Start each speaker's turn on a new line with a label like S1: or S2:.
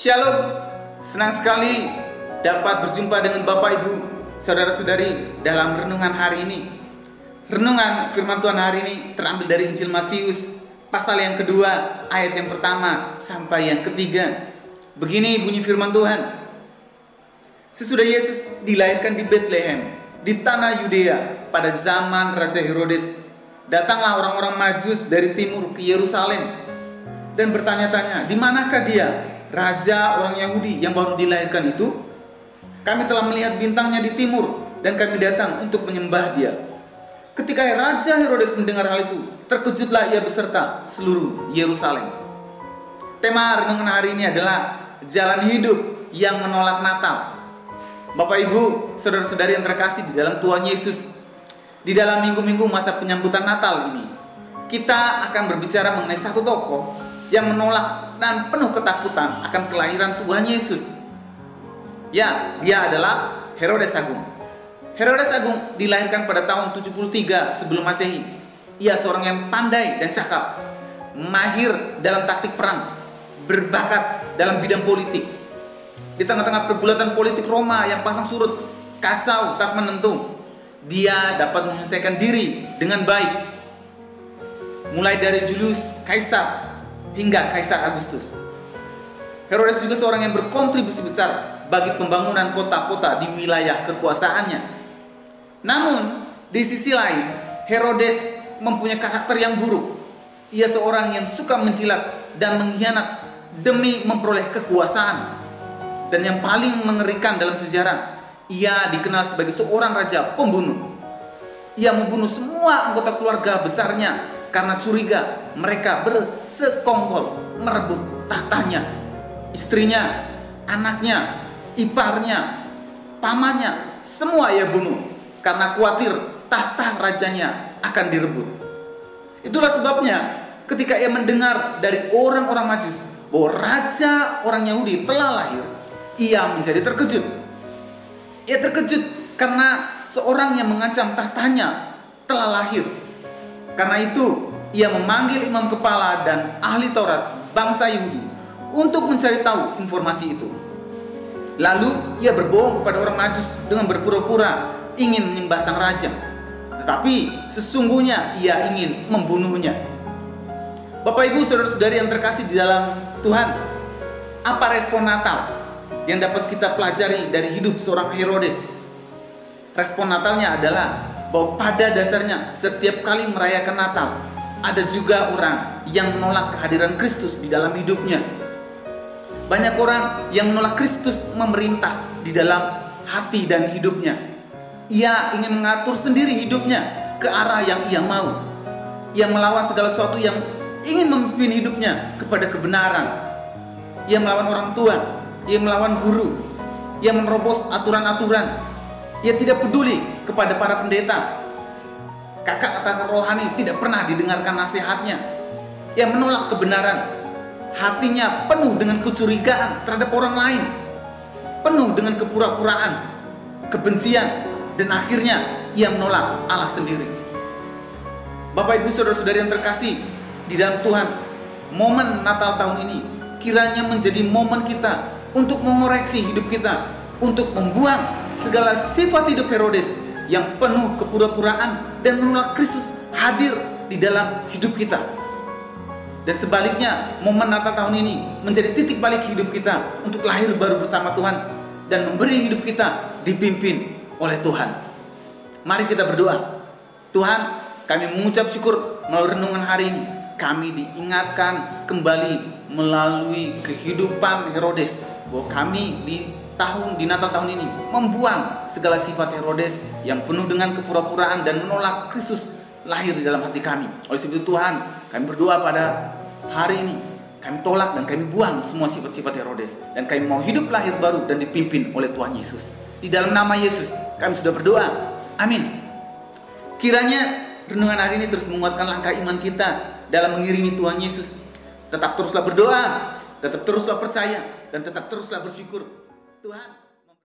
S1: Shalom, senang sekali dapat berjumpa dengan Bapak Ibu, saudara-saudari dalam renungan hari ini. Renungan firman Tuhan hari ini terambil dari Injil Matius, pasal yang kedua, ayat yang pertama sampai yang ketiga. Begini bunyi firman Tuhan. Sesudah Yesus dilahirkan di Betlehem, di tanah Yudea, pada zaman Raja Herodes, datanglah orang-orang Majus dari timur ke Yerusalem dan bertanya-tanya, di manakah dia, Raja orang Yahudi yang baru dilahirkan itu? Kami telah melihat bintangnya di timur dan kami datang untuk menyembah dia. Ketika Raja Herodes mendengar hal itu, terkejutlah ia beserta seluruh Yerusalem. Tema renungan hari ini adalah jalan hidup yang menolak Natal. Bapak Ibu, saudara-saudari yang terkasih di dalam Tuhan Yesus, di dalam minggu-minggu masa penyambutan Natal ini, kita akan berbicara mengenai satu tokoh yang menolak dan penuh ketakutan akan kelahiran Tuhan Yesus. Ya, dia adalah Herodes Agung. Herodes Agung dilahirkan pada tahun 73 sebelum Masehi. Ia seorang yang pandai dan cakap, mahir dalam taktik perang, berbakat dalam bidang politik. Di tengah-tengah pergulatan politik Roma yang pasang surut, kacau tak menentu, dia dapat menyelesaikan diri dengan baik. Mulai dari Julius Kaisar hingga Kaisar Agustus. Herodes juga seorang yang berkontribusi besar bagi pembangunan kota-kota di wilayah kekuasaannya. Namun, di sisi lain, Herodes mempunyai karakter yang buruk. Ia seorang yang suka menjilat dan mengkhianat demi memperoleh kekuasaan. Dan yang paling mengerikan dalam sejarah, ia dikenal sebagai seorang raja pembunuh. Ia membunuh semua anggota keluarga besarnya karena curiga mereka bersekongkol merebut tahtanya. Istrinya, anaknya, iparnya, pamannya, semua ia bunuh karena khawatir tahta rajanya akan direbut. Itulah sebabnya ketika ia mendengar dari orang-orang Majus bahwa raja orang Yahudi telah lahir, ia menjadi terkejut. Ia terkejut karena seorang yang mengancam tahtanya telah lahir. Karena itu, ia memanggil imam kepala dan ahli Taurat bangsa Yahudi untuk mencari tahu informasi itu. Lalu, ia berbohong kepada orang Majus dengan berpura-pura ingin menyembah sang raja. Tetapi, sesungguhnya ia ingin membunuhnya. Bapak Ibu, saudara-saudari yang terkasih di dalam Tuhan, apa respon Natal yang dapat kita pelajari dari hidup seorang Herodes? Respon Natalnya adalah bahwa pada dasarnya setiap kali merayakan Natal, ada juga orang yang menolak kehadiran Kristus di dalam hidupnya. Banyak orang yang menolak Kristus memerintah di dalam hati dan hidupnya. Ia ingin mengatur sendiri hidupnya ke arah yang ia mau. Ia melawan segala sesuatu yang ingin memimpin hidupnya kepada kebenaran. Ia melawan orang tua, ia melawan guru, ia menerobos aturan-aturan. Ia tidak peduli kepada para pendeta. Kakak-kakak rohani tidak pernah didengarkan nasihatnya. Ia menolak kebenaran. Hatinya penuh dengan kecurigaan terhadap orang lain, penuh dengan kepura-puraan, kebencian, dan akhirnya ia menolak Allah sendiri. Bapak Ibu saudara-saudari yang terkasih di dalam Tuhan, momen Natal tahun ini kiranya menjadi momen kita untuk mengoreksi hidup kita, untuk membuang segala sifat hidup Herodes yang penuh kepura-puraan dan menolak Kristus hadir di dalam hidup kita. Dan sebaliknya, momen Natal tahun ini menjadi titik balik hidup kita untuk lahir baru bersama Tuhan dan memberi hidup kita dipimpin oleh Tuhan. Mari kita berdoa. Tuhan, kami mengucap syukur melalui renungan hari ini. Kami diingatkan kembali melalui kehidupan Herodes bahwa kami di Natal tahun ini membuang segala sifat Herodes yang penuh dengan kepura-puraan dan menolak Kristus lahir di dalam hati kami. Oleh sebab itu Tuhan, kami berdoa pada hari ini, kami tolak dan kami buang semua sifat-sifat Herodes dan kami mau hidup lahir baru dan dipimpin oleh Tuhan Yesus. Di dalam nama Yesus kami sudah berdoa. Amin. Kiranya renungan hari ini terus menguatkan langkah iman kita dalam mengiringi Tuhan Yesus. Tetap teruslah berdoa, tetap teruslah percaya, dan tetap teruslah bersyukur. Tuhan